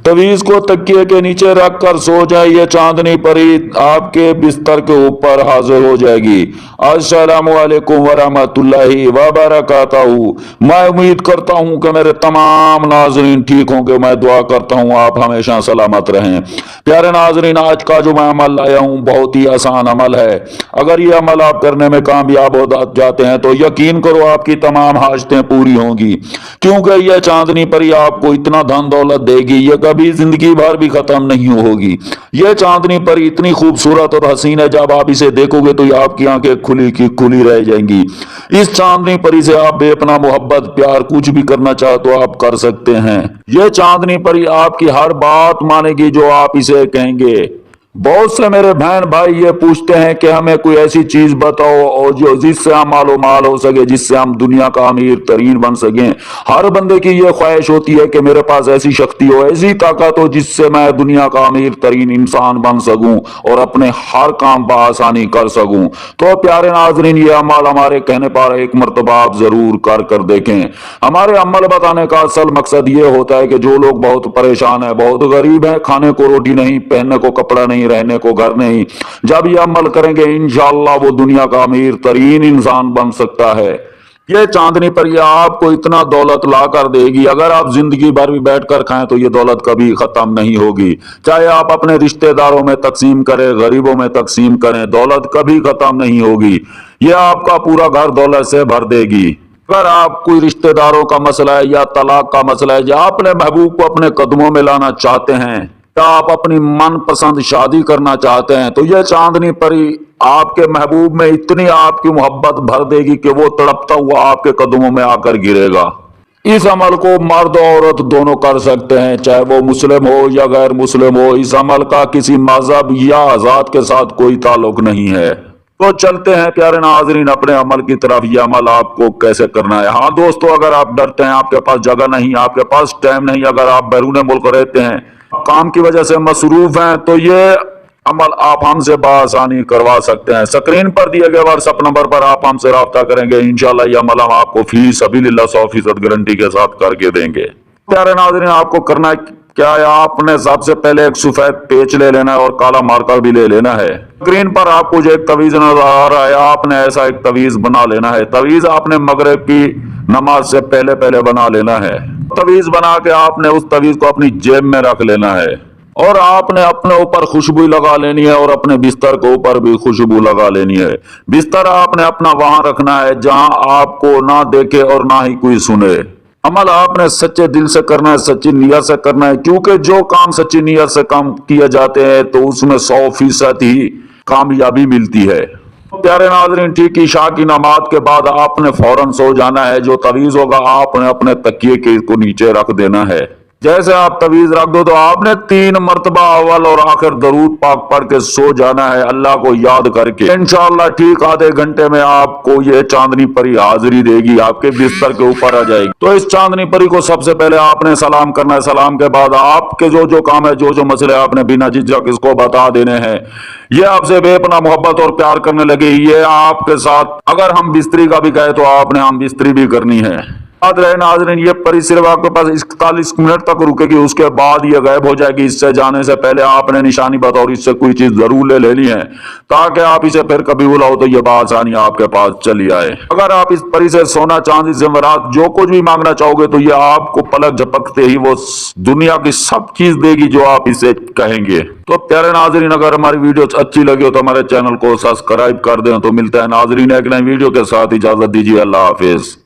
तवीज को तकिए के नीचे रख कर सो जाए, ये चांदनी परी आपके बिस्तर के ऊपर हाजिर हो जाएगी। अस्सलामु अलैकुम वरहमतुल्लाहि वबरकातहू। मैं उम्मीद करता हूँ कि मेरे तमाम नाजरीन ठीक होंगे। मैं दुआ करता हूँ आप हमेशा सलामत रहें। प्यारे नाजरीन, आज का जो मैं अमल लाया हूँ बहुत ही आसान अमल है। अगर ये अमल आप करने में कामयाब हो जाते हैं तो यकीन करो आपकी तमाम हाजतें पूरी होंगी, क्योंकि यह चांदनी परी आपको इतना धन दौलत देगी ये कभी जिंदगी भर भी खत्म नहीं होगी। यह चांदनी परी इतनी खूबसूरत और हसीन है, जब आप इसे देखोगे तो आपकी आंखें खुली की खुली रह जाएंगी। इस चांदनी परी से आप बेपना मोहब्बत प्यार कुछ भी करना चाहो तो आप कर सकते हैं। यह चांदनी परी आपकी हर बात मानेगी जो आप इसे कहेंगे। बहुत से मेरे बहन भाई ये पूछते हैं कि हमें कोई ऐसी चीज बताओ और जो जिससे हम मालो माल हो सके, जिससे हम दुनिया का अमीर तरीन बन सकें। हर बंदे की ये ख्वाहिश होती है कि मेरे पास ऐसी शक्ति हो, ऐसी ताकत हो जिससे मैं दुनिया का अमीर तरीन इंसान बन सकूं और अपने हर काम बआसानी कर सकूं। तो प्यारे नाजरीन, ये अमल हमारे कहने पर एक मरतबा आप जरूर कर देखें। हमारे अमल बताने का असल मकसद ये होता है कि जो लोग बहुत परेशान है, बहुत गरीब है, खाने को रोटी नहीं, पहनने को कपड़ा नहीं, रहने को घर नहीं, जब ये अमल करेंगे इंशाअल्लाह वो दुनिया का अमीर तरीन इंसान बन सकता है। ये चांदनी परी आपको इतना दौलत ला कर देगी, अगर आप जिंदगी भर भी बैठ कर खाएं तो ये दौलत कभी खत्म नहीं होगी। चाहे आप अपने रिश्तेदारों में तकसीम करें, गरीबों में तकसीम करें, दौलत कभी खत्म नहीं होगी। ये आपका पूरा घर दौलत से भर देगी। अगर आप कोई रिश्तेदारों का मसला है या तलाक का मसला है, या अपने महबूब को अपने कदमों में लाना चाहते हैं, या आप अपनी मनपसंद शादी करना चाहते हैं, तो यह चांदनी परी आपके महबूब में इतनी आपकी मोहब्बत भर देगी कि वो तड़पता हुआ आपके कदमों में आकर गिरेगा। इस अमल को मर्द और औरत दोनों कर सकते हैं, चाहे वो मुस्लिम हो या गैर मुस्लिम हो। इस अमल का किसी मजहब या जात के साथ कोई ताल्लुक नहीं है। तो चलते हैं प्यारे नाजरीन अपने अमल की तरफ। ये अमल आपको कैसे करना है। हाँ दोस्तों, अगर आप डरते हैं, आपके पास जगह नहीं, आपके पास टाइम नहीं, अगर आप बैरून मुल्क रहते हैं, काम की वजह से मसरूफ हैं, तो ये अमल आप हमसे बआसानी करवा सकते हैं। स्क्रीन पर दिए गए व्हाट्सएप नंबर पर आप हमसे राब्ता करेंगे, इंशाल्लाह ये अमल हम आपको फी सबिलिल्लाह 100% गारंटी के साथ करके देंगे। प्यारे नाज़रीन, आपको करना क्या है, आपने सबसे पहले एक सफेद पेच ले लेना है और काला मार्कर भी ले लेना है। स्क्रीन पर आपको जो एक तवीज नजर आ रहा है, आपने ऐसा एक तवीज बना लेना है। तवीज आपने मगरिब की नमाज से पहले पहले बना लेना है। तवीज बना के आपने उस तवीज को अपनी जेब में रख लेना है और आपने अपने ऊपर खुशबू लगा लेनी है और अपने बिस्तर के ऊपर भी खुशबू लगा लेनी है। बिस्तर आपने अपना वहां रखना है जहां आपको ना देखे और ना ही कोई सुने। अमल आपने सच्चे दिल से करना है, सच्ची नीयत से करना है, क्योंकि जो काम सच्ची नीयत से काम किए जाते हैं तो उसमें 100% ही कामयाबी मिलती है। प्यारे नाज़रीन, ठीक इशा की नमाज के बाद आपने फौरन सो जाना है। जो तवीज होगा आपने अपने तकिए के को नीचे रख देना है। जैसे आप तवीज रख दो तो आपने 3 मरतबा अव्वल और आखिर दरूद पाक पढ़ के सो जाना है, अल्लाह को याद करके। इंशाअल्लाह ठीक आधे घंटे में आपको ये चांदनी परी हाजिरी देगी, आपके बिस्तर के ऊपर आ जाएगी। तो इस चांदनी परी को सबसे पहले आपने सलाम करना है। सलाम के बाद आपके जो काम है, जो मसले आपने बिना झिझक इसको बता देने हैं। ये आपसे बेपना मोहब्बत और प्यार करने लगे। ये आपके साथ अगर हम बिस्तरी का भी कहे तो आपने हम बिस्तरी भी करनी है। याद रहे नाज़रीन, ये परी सिर्फ आपके पास 41 मिनट तक रुकेगी, उसके बाद ये गायब हो जाएगी। इससे जाने से पहले आपने निशानी बतौर इससे कोई चीज जरूर ले लेनी है, ताकि आप इसे फिर कभी बुलाओ तो ये बासानी आपके पास चली आए। अगर आप इस परी से सोना चांदी जेवरात जो कुछ भी मांगना चाहोगे तो ये आपको पलक झपकते ही वो दुनिया की सब चीज देगी जो आप इसे कहेंगे। तो प्यारे नाज़रीन, अगर हमारी वीडियो अच्छी लगी हो तो हमारे चैनल को सब्सक्राइब कर दें। तो मिलता है नाज़रीन एक नई वीडियो के साथ, इजाजत दीजिए, अल्लाह हाफिज।